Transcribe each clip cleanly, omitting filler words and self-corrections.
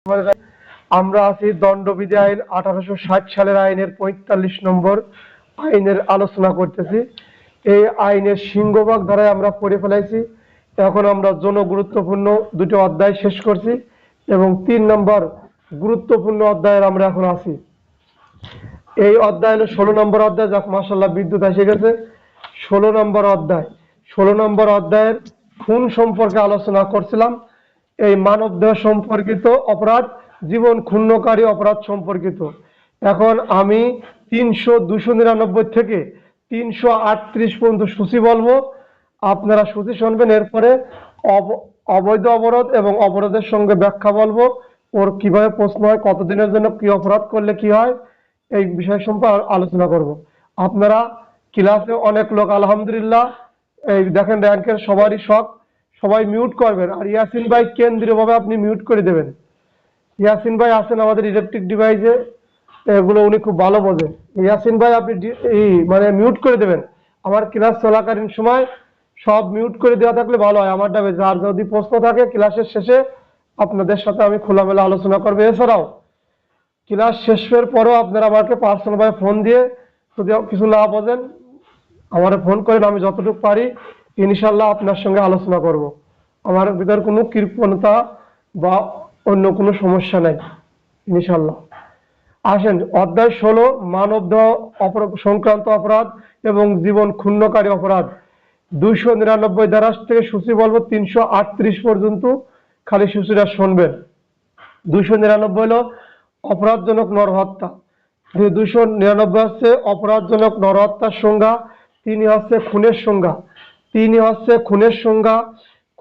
আমরা আছি দণ্ডবিধি আইন 1860 সালের আইনের 45 নম্বর আইনের আলোচনা করতেছি। এই আইনের সিংহভাগ ধারায় আমরা পড়ে ফেলাইছি। এখন আমরা জনগুরুত্বপূর্ণ দুটো অধ্যায় শেষ করছি এবং 3 নম্বর গুরুত্বপূর্ণ অধ্যায়ের আমরা এখন আছি। এই অধ্যায় হলো 16 নম্বর অধ্যায়। যাক মাশাআল্লাহ বিদ্যুৎ এসে গেছে। 16 নম্বর অধ্যায়। 16 নম্বর অধ্যায়ের খুন সম্পর্কে আলোচনা করছিলাম। এই মানবদেহ সম্পর্কিত অপরাধ, জীবন ক্ষুণ্ণকারী অপরাধ সম্পর্কিত। এখন আমি 299 থেকে 338 পর্যন্ত সূচি বলবো, আপনারা সূচি শুনবেন। এরপরে অবৈধ অবরোধ এবং অবরোধের সঙ্গে ব্যাখ্যা বলবো, ওর কিভাবে প্রশ্ন হয়, কতদিনের জন্য কি অপরাধ করলে কি হয়, এই বিষয় সম্পর্কে আলোচনা করব। আপনারা ক্লাসে অনেক লোক আলহামদুলিল্লাহ, এই দেখেন র্যাঙ্কের সবারই শখ, সবাই মিউট করবেন। আর ইয়াসিন ভাই কেন্দ্রীয়ভাবে আপনি মিউট করে দেবেন। ইয়াসিন ভাই আছেন আমাদের ইলেকট্রিক ডিভাইসে, এগুলো উনি খুব ভালো বোঝেন। ইয়াসিন ভাই আপনি মানে মিউট করে দেবেন। আমার ক্লাস চলাকালীন সময় সব মিউট করে দেওয়া থাকলে ভালো হয় আমারটা। আর যদি প্রশ্ন থাকে ক্লাসের শেষে আপনাদের সাথে আমি খোলামেলা আলোচনা করবো। এছাড়াও ক্লাস শেষের পরেও আপনারা আমাকে পার্সোনালভাবে ফোন দিয়ে যদি কিছু না বোঝেন আমার ফোন করেন, আমি যতটুকু পারি ইনশাল্লাহ আপনার সঙ্গে আলোচনা করব। আমার ভিতর কোনো কৃপণতা বা অন্য কোনো সমস্যা নাই ইনশাল্লাহ। আসেন অধ্যায় 16 মানবদেহ সংক্রান্ত অপরাধ এবং জীবন ক্ষুণ্ণকারী অপরাধ। 299 ধারা থেকে সূচি বলবো 338 পর্যন্ত, খালি সূচিটা শুনবেন। 299 হলো অপরাধজনক নরহত্যা। 299 হচ্ছে অপরাধজনক নরহত্যার সংজ্ঞা। 3 হচ্ছে খুনের সংজ্ঞা। 3 হচ্ছে খুনের সংজ্ঞা।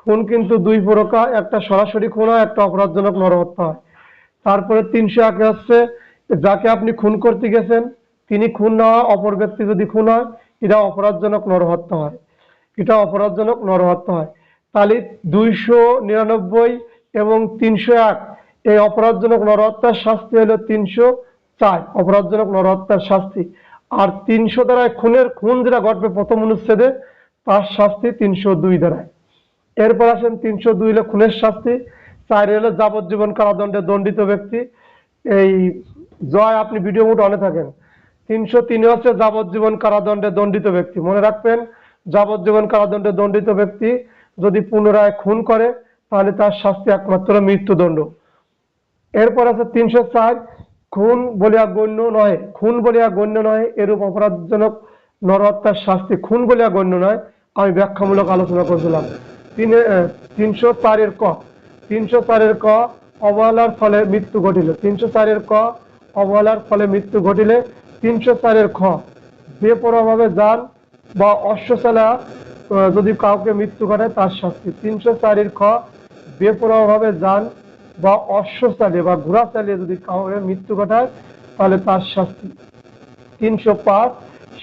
খুন কিন্তু দুই প্রকার, একটা সরাসরি খুন হয়, একটা অপরাধজনক নরহত্যা হয়। তারপরে 301 হচ্ছে যাকে আপনি খুন করতে গেছেন তিনি খুন না হয়, অপর ব্যক্তি যদি খুন হয়, এটা অপরাধজনক নরহত্যা হয়। এটা অপরাধজনক নরহত্যা হয়। তাহলে 299 এবং 301 এই অপরাধজনক নরহত্যার শাস্তি হলো 304 অপরাধজনক নরহত্যার শাস্তি। আর 300 ধারায় খুন যেটা ঘটবে প্রথম অনুচ্ছেদে, তার শাস্তি 302 ধারায়। এরপর আসেন 302 হলো খুনের শাস্তি। 4 হলো যাবজ্জীবন কারাদণ্ডে দণ্ডিত ব্যক্তি। এই জয় আপনি ভিডিও মোড অনে থাকেন। 303 হচ্ছে যাবজ্জীবন কারাদণ্ডে দণ্ডিত ব্যক্তি। মনে রাখবেন, যাবজ্জীবন কারাদণ্ডে দণ্ডিত ব্যক্তি যদি পুনরায় খুন করে তাহলে তার শাস্তি একমাত্র মৃত্যুদণ্ড। এরপর আছে 304 খুন বলিয়া গণ্য নয়, খুন বলিয়া গণ্য নয় এরূপ অপরাধজনক নরহত্যার শাস্তি খুন বলিয়া গণ্য নয়। আমি ব্যাখ্যামূলক আলোচনা করছিলাম। 304 ক 304 ক অবহেলার ফলে মৃত্যু ঘটিলে, 304 ক অবহেলার ফলে মৃত্যু ঘটিলে, 304 খ বেপরোয়াভাবে যান বা অশ্ব চালা যদি কাউকে মৃত্যু ঘটায় তার শাস্তি। 304 খ বেপরোয়াভাবে যান বা অশ্ব চালিয়ে বা ঘোড়া চালিয়ে যদি কাউকে মৃত্যু ঘটায় তাহলে তার শাস্তি। 305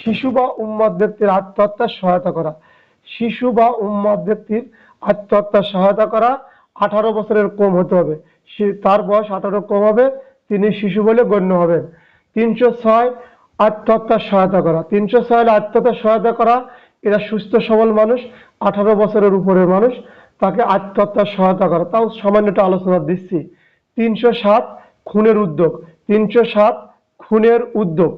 শিশু বা উন্মাদ ব্যক্তির আত্মহত্যার সহায়তা করা। শিশু বা উন্মাদ ব্যক্তির আত্মহত্যার সহায়তা করা 18 বছরের কম হতে হবে। তার বয়স 18 কম হবে, তিনি শিশু বলে গণ্য হবেন। 306 আত্মহত্যার সহায়তা করা। 306 হলে আত্মহত্যার সহায়তা করা, এরা সুস্থ সবল মানুষ, 18 বছরের উপরের মানুষ, তাকে আত্মহত্যার সহায়তা করা। তাও সামান্য একটা আলোচনা দিচ্ছি। 307 খুনের উদ্যোগ। 307 খুনের উদ্যোগ।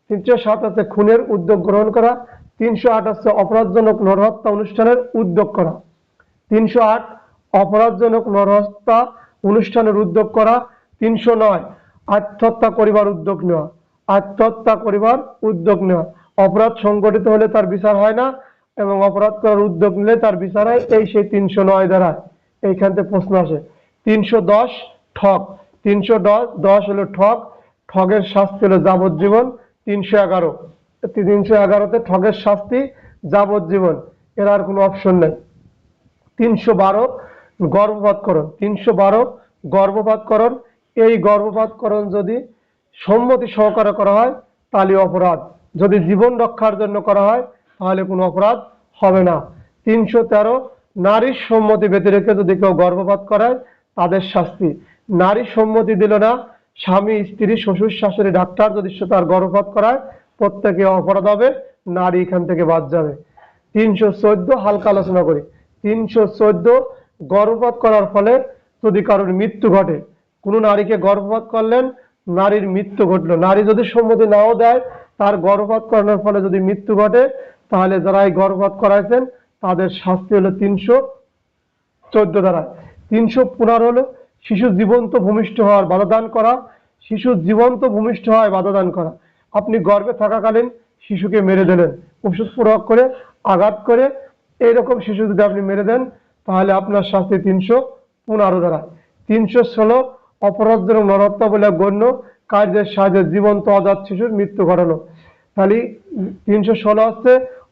307 হচ্ছে খুনের উদ্যোগ গ্রহণ করা। 308 হচ্ছে অপরাধজনক নরহত্যা অনুষ্ঠানের উদ্যোগ করা। 308 অপরাধজনক নরহত্যা অনুষ্ঠানের উদ্যোগ করা। 309 আত্মহত্যা করিবার উদ্যোগ নেওয়া। আত্মহত্যা করিবার উদ্যোগ নেওয়া। অপরাধ সংগঠিত হলে তার বিচার হয় না এবং অপরাধ করার উদ্যোগ নিলে তার বিচার হয়, এই সেই 309 দ্বারা। এইখান থেকে প্রশ্ন আসে। 310 ঠক। 310 হলো ঠক। ঠগের শাস্তি হলো যাবজ্জীবন। 311তে ঠগের শাস্তি যাবজ্জীবন, এর আর কোনো অপশন নেই। 312 গর্ভপাতকরণ। 312 গর্ভপাতকরণ। এই গর্ভপাতকরণ যদি সম্মতি সহকারে করা হয় তাহলে অপরাধ, যদি জীবন রক্ষার জন্য করা হয় তাহলে কোনো অপরাধ হবে না। 313 নারীর সম্মতি ব্যতি রেখে যদি কেউ গর্ভপাত করায় তাদের শাস্তি। নারী সম্মতি দিল না, স্বামী স্ত্রী শ্বশুর শাশুড়ি ডাক্তার যদি তার গর্ভপাত করায় প্রত্যেকে অপরাধ হবে, নারী এখান থেকে বাদ যাবে। 314 হালকা আলোচনা করি। 314 গর্ভপাত করার ফলে যদি কারোর মৃত্যু ঘটে কোনো নারীকে গর্ভপাত করলেন, নারীর মৃত্যু ঘটলো, নারী যদি সম্মতি নাও দেয়, তার গর্ভপাত করানোর ফলে যদি মৃত্যু ঘটে, তাহলে যারা এই গর্ভপাত করাইছেন তাদের শাস্তি হলো 314 ধারা। 315 হলো শিশু জীবন্ত ভূমিষ্ঠ হওয়ার বাধাদান করা। শিশু জীবন্ত ভূমিষ্ঠ হওয়ায় বাধাদান করা, আপনি গর্ভে থাকাকালীন শিশুকে মেরে দিলেন, ওষুধ প্রয়োগ করে, আঘাত করে, এইরকম শিশু যদি আপনি মেরে দেন, তাহলে আপনার শাস্তি 315 ধারা। 316 অপরাধজনক নরহত্যা বলে গণ্য কার্যের সাহায্যে জীবন্ত অজাত শিশুর মৃত্যু ঘটানো। তাহলে 316 হচ্ছে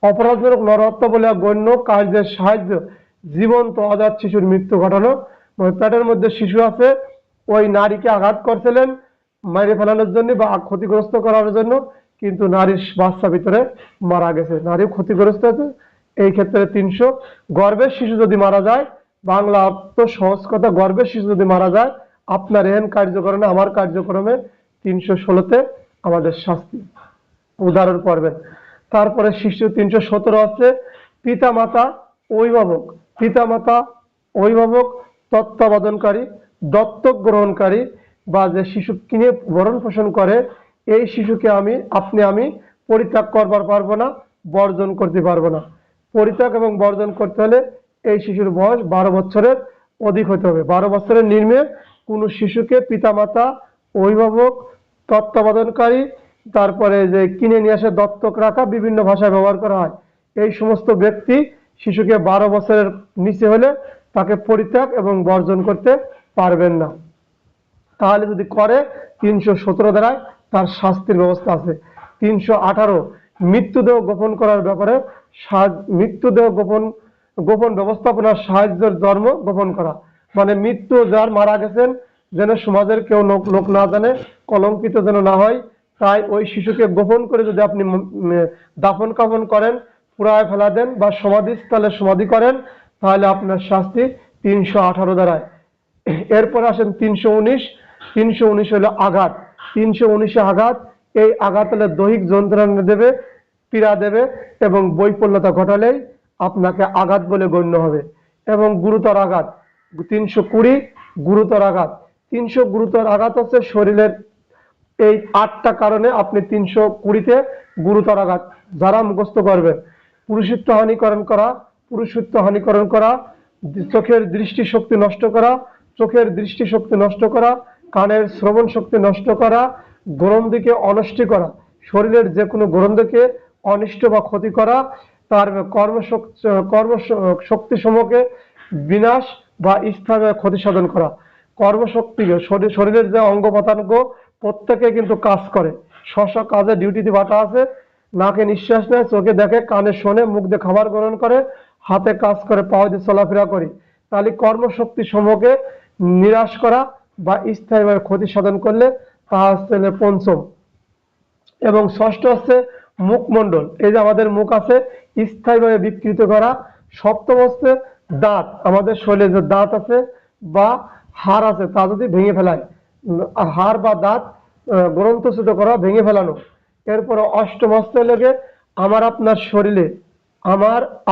অপরাধজনক নরহত্যা বলে গণ্য কার্যের সাহায্যে জীবন্ত অজাত শিশুর মৃত্যু ঘটানো। পেটের মধ্যে শিশু আছে, ওই নারীকে আঘাত করছিলেন মেরে ফেলানোর জন্য বা ক্ষতিগ্রস্ত করার জন্য, কিন্তু নারীর বাচ্চা ভিতরে মারা গেছে, নারী ক্ষতিগ্রস্ত আছে, এই ক্ষেত্রে 300। গর্ভের শিশু যদি মারা যায়, বাংলা অর্থ সহজ কথা, গর্ভের শিশু যদি মারা যায়, আপনার এহেন কার্যক্রমে আমার কার্যক্রমে 316-তে আমাদের শাস্তি উদাহরণ পড়বেন। তারপরে শিশু 317 হচ্ছে পিতামাতা অভিভাবক। পিতামাতা অভিভাবক তত্ত্বাবধানকারী, দত্তক গ্রহণকারী বা যে শিশু কিনে ভরণ পোষণ করে, এই শিশুকে আমি পরিত্যাগ করবার পারবো না, বর্জন করতে পারবো না। পরিত্যাগ এবং বর্জন করতে হলে এই শিশুর বয়স 12 বছরের অধিক হতে হবে। 12 বছরের নিম্নে কোনো শিশুকে পিতামাতা অভিভাবক তত্ত্বাবধানকারী, তারপরে যে কিনে নিয়ে আসে দত্তক রাখা, বিভিন্ন ভাষায় ব্যবহার করা হয়, এই সমস্ত ব্যক্তি শিশুকে 12 বছরের নিচে হলে তাকে পরিত্যাগ এবং বর্জন করতে পারবেন না। তাহলে যদি করে 317 ধারায় তার শাস্তির ব্যবস্থা আছে। 318 মৃত্যুদেহ গোপন করার ব্যাপারে, মৃত্যুদেহ গোপন ব্যবস্থাপনার সাহায্যের ধর্ম গোপন করা, মানে মৃত্যু যার মারা গেছেন যেন সমাজের কেউ লোক না জানে, কলঙ্কিত যেন না হয়, তাই ওই শিশুকে গোপন করে যদি আপনি দাফন কাফন করেন, পুড়ায় ফেলা দেন বা সমাধিস্থলে সমাধি করেন, তাহলে আপনার শাস্তি 318 ধারায়। এরপর আসেন 319। 319 হলো আঘাত। 319 আঘাত, এই আঘাত হলে দৈহিক যন্ত্রণা দেবে, পীড়া দেবে এবং বৈফল্যতা ঘটালেই আপনাকে আঘাত বলে গণ্য হবে। এবং গুরুতর আঘাত 320 গুরুতর আঘাত। 300 গুরুতর আঘাত হচ্ছে শরীরের এই 8টা কারণে আপনি 320-তে গুরুতর আঘাত যারা মুখস্থ করবেন: পুরুষত্ব হানিকরণ করা, পুরুষত্ব হানিকরণ করা, চোখের দৃষ্টিশক্তি নষ্ট করা, চোখের দৃষ্টিশক্তি নষ্ট করা, কানের শ্রবণ শক্তি নষ্ট করা, গ্রন্থিকে অনষ্ট করা, শরীরের যে কোনো গ্রন্থিকে অনিষ্ট বা ক্ষতি করা, তার কর্মশক্তি সমূহকে বিনাশ বা স্থায়ী ক্ষতি সাধন করা। কর্মশক্তিকে শরীরের যে অঙ্গ প্রত্যঙ্গ প্রত্যেকে কিন্তু কাজ করে, স্ব কাজে ডিউটিতে বাটা আছে, নাকে নিঃশ্বাস নেয়, চোখে দেখে, কানে শোনে, মুখ দিয়ে খাবার গ্রহণ করে, হাতে কাজ করে, পাও দিয়ে চলাফেরা করি। তাহলে কর্মশক্তি সমূহকে নিরাশ করা বা স্থায়ীভাবে ক্ষতি সাধন করলে তা হচ্ছে পঞ্চম। এবং ষষ্ঠ হচ্ছে মুখমণ্ডল, এই যে আমাদের মুখ আছে, স্থায়ীভাবে বিকৃত করা। সপ্তম হচ্ছে দাঁত, আমাদের শরীরে যে দাঁত আছে বা হাড় আছে তা যদি ভেঙে ফেলায়, হাড় বা দাঁত গ্রন্থচ্যুত করা, ভেঙে ফেলানো। এরপরে অষ্টম হচ্ছে লেগে আমার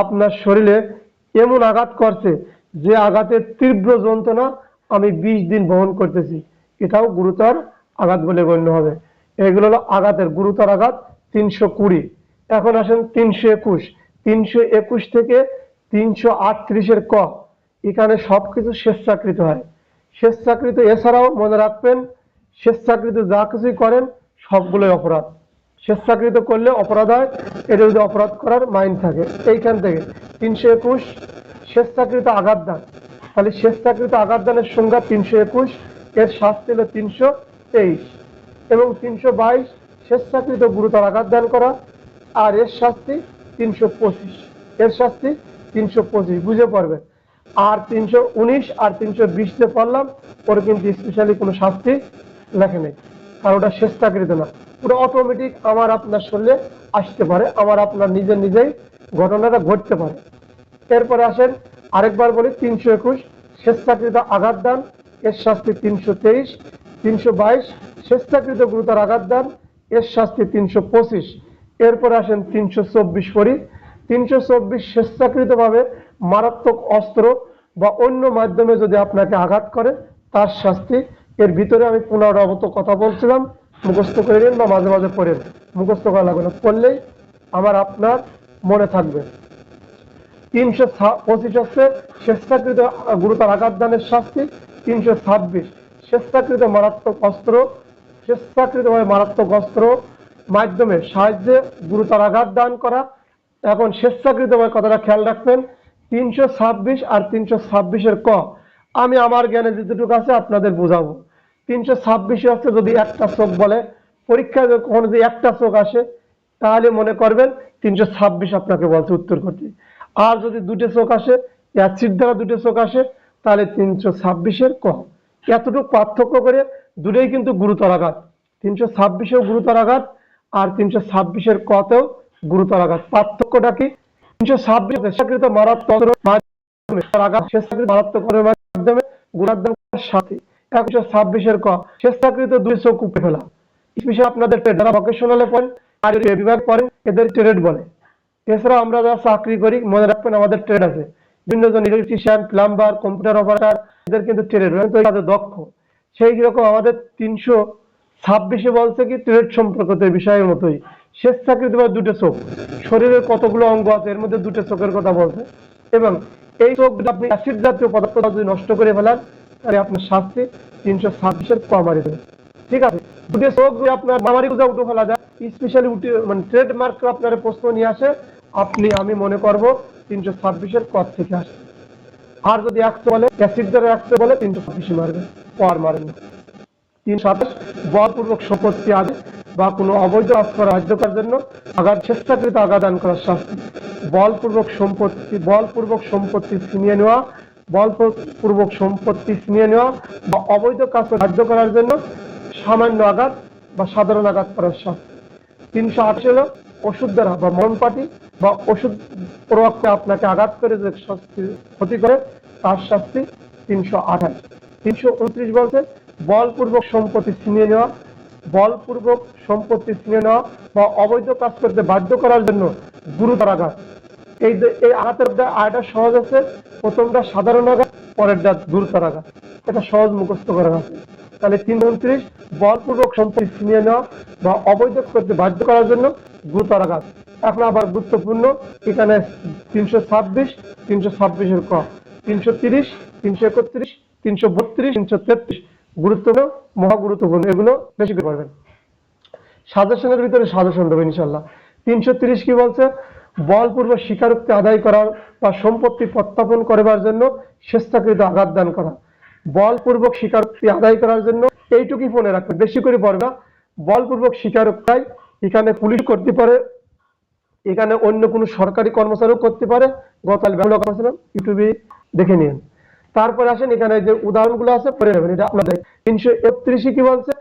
আপনার শরীরে এমন আঘাত করছে যে আঘাতের তীব্র যন্ত্রণা আমি 20 দিন বহন করতেছি, এটাও গুরুতর আঘাত বলে গণ্য হবে। এগুলো হলো আঘাতের গুরুতর আঘাত 320। এখন আসেন 321। 321 থেকে 338-এর ক, এখানে সবকিছু স্বেচ্ছাকৃত হয়। স্বেচ্ছাকৃত এছাড়াও মনে রাখবেন, স্বেচ্ছাকৃত যা কিছুই করেন সবগুলোই অপরাধ। স্বেচ্ছাকৃত করলে অপরাধ হয়, এটা যদি অপরাধ করার মাইন্ড থাকে। এইখান থেকে 321 স্বেচ্ছাকৃত আঘাত দান, তাহলে স্বেচ্ছাকৃত আঘাত দানের সংজ্ঞা 321, এর শাস্তি হলো 323। এবং 322 স্বেচ্ছাকৃত গুরুতর আঘাত দান করা, আর এর শাস্তি 325, এর শাস্তি 325 বুঝে পড়বেন। আর 319 আর 320-তে পড়লাম, ওর কিন্তু স্পেশালি কোনো শাস্তি লেখে নেই, কারণ ওটা স্বেচ্ছাকৃত না, ওটা অটোমেটিক আমার আপনার শরীরে আসতে পারে, আমার আপনার নিজেই ঘটনাটা ঘটতে পারে। এরপরে আসেন আরেকবার বলি, 321 স্বেচ্ছাকৃত আঘাত দান, এর শাস্তি 323। 322 স্বেচ্ছাকৃত গুরুতর আঘাত দান, এর শাস্তি 325। এরপরে আসেন 324 পড়ি। 324 স্বেচ্ছাকৃতভাবে মারাত্মক অস্ত্র বা অন্য মাধ্যমে যদি আপনাকে আঘাত করে তার শাস্তি এর ভিতরে আমি পুনরাবৃত্ত কথা বলছিলাম, মুখস্থ করে নিন বা মাঝে মাঝে পড়েন, মুখস্থ করা লাগবে না, পড়লেই আমার আপনার মনে থাকবে। 325 হচ্ছে স্বেচ্ছাকৃত গুরুতর আঘাত দানের শাস্তি। 326 স্বেচ্ছাকৃত মারাত্মক অস্ত্র, স্বেচ্ছাকৃতভাবে মারাত্মক অস্ত্র মাধ্যমে সাহায্যে গুরুতর আঘাত দান করা। এখন স্বেচ্ছাকৃতভাবে কথাটা খেয়াল রাখবেন, 326 আর 326-এর ক আমি আমার জ্ঞানে যেটুকু আছে আপনাদের বোঝাবো। 326 হচ্ছে যদি একটা চোখ বলে, পরীক্ষায় কখনো যদি একটা চোখ আসে তাহলে মনে করবেন 326 আপনাকে বলছে উত্তর করতে। আর যদি দুটো চোখ আসে, অ্যাসিড দ্বারা দুটো চোখ আসে, তাহলে 326-এর ক। এতটুকু পার্থক্য করে দুটোই কিন্তু গুরুতর আঘাত, 326-এও গুরুতর আঘাত আর 326-এর কতেও গুরুতর আঘাত। পার্থক্যটা কি? 326 স্বেচ্ছাকৃত মারাত্মক মাধ্যমে আঘাত, স্বেচ্ছাকৃত মারাত্মক মাধ্যমে গুণাদান করার সাথে। 126-এর ক স্বেচ্ছাকৃত দুই চোখ উপড়ে ফেলা। স্পেশাল আপনাদের যারা ভোকেশনালে পড়েন আর বিভাগ পড়েন এদের ট্রেড বলে। এছাড়া আমরা যারা চাকরি করি মনে রাখবেন আমাদের ট্রেড আছে, বিভিন্ন জন ইলেকট্রিশিয়ান, প্লাম্বার, কম্পিউটার অপারেটর, এদের কিন্তু ট্রেড কাজে দক্ষ। সেই রকম আমাদের 326-এ বলছে কি ট্রেড সম্পর্কিত বিষয়ের মতোই স্বেচ্ছাকৃত বা দুটো চোখ, শরীরের কতগুলো অঙ্গ আছে এর মধ্যে দুটো চোখের কথা বলছে। এবং এই চোখ আপনি অ্যাসিড জাতীয় পদার্থ যদি নষ্ট করে ফেলান তাহলে আপনার শাস্তি 326-এর ক মারি দেবে। ঠিক আছে, দুটো চোখ যদি আপনার মামারি গুজা উঠে ফেলা যায়, স্পেশালি উঠে মানে ট্রেডমার্ক আপনার প্রশ্ন নিয়ে আসে, আমি মনে করব 326-এর ক থেকে আসে। আর যদি 100 বলে অ্যাসিড দ্বারা 100 বলে 326 মারবে, পার মারেন না। 327 বলপূর্বক সম্পত্তি আদায় বা কোনো অবৈধ অস্ত্র রাজ্য করার জন্য আঘাত, স্বেচ্ছাকৃত আঘাত দান করার শাস্তি। বলপূর্বক সম্পত্তি ছিনিয়ে নেওয়া, বলপূর্বক সম্পত্তি ছিনিয়ে নেওয়া বা অবৈধ কাজ রাজ্য করার জন্য সামান্য আঘাত বা সাধারণ আঘাত করার শাস্তি। 328 হলো ওষুধ দ্বারা বা মরণপাতি বা ওষুধ প্রভাবকে আপনাকে আঘাত করে যে ক্ষতি করে তার শাস্তি 328। 329 বলছে বলপূর্বক সম্পত্তি ছিনিয়ে নেওয়া, বলপূর্বক সম্পত্তি ছিনিয়ে নেওয়া বা অবৈধ কাজ করতে বাধ্য করার জন্য গুরুতর আঘাত। এই আঘাতের আয়টা সহজ আছে, প্রথমটা সাধারণ আঘাত, পরেরটা গুরুতর আঘাত। এটা সহজ মুখস্থ করা আছে। তাহলে 329 বলপূর্বক সম্পত্তি ছিনিয়ে নেওয়া বা অবৈধ করতে বাধ্য করার জন্য গুরুতর আঘাত। এখন আবার গুরুত্বপূর্ণ এখানে 326, 326-এর ক, 330, 331, 332, 333 গুরুত্বপূর্ণ, মহা গুরুত্বপূর্ণ, এগুলো বেশি করে পড়বেন। সাজেশনের ভিতরে সাজেশন দেবেন ইনশাল্লাহ। 330 কি বলছে? বলপূর্বক স্বীকারোক্তি আদায় করার বা সম্পত্তি প্রত্যাপন করবার জন্য স্বেচ্ছাকৃত আঘাত দান করা। বলপূর্বক স্বীকারোক্তি আদায় করার জন্য এইটুকুই মনে রাখবেন, বেশি করে পড়বা। বলপূর্বক স্বীকারোক্তি এখানে পুলিশ করতে পারে, এখানে অন্য কোনো সরকারি কর্মচারীও করতে পারে। গতকাল ব্যবহার করেছিলাম, ইউটিউবে দেখে নিন। তারপরে আসেন এখানে যে উদাহরণগুলো আছে পড়ে নেবেন, এটা আপনাদের। 331 কি বলছে?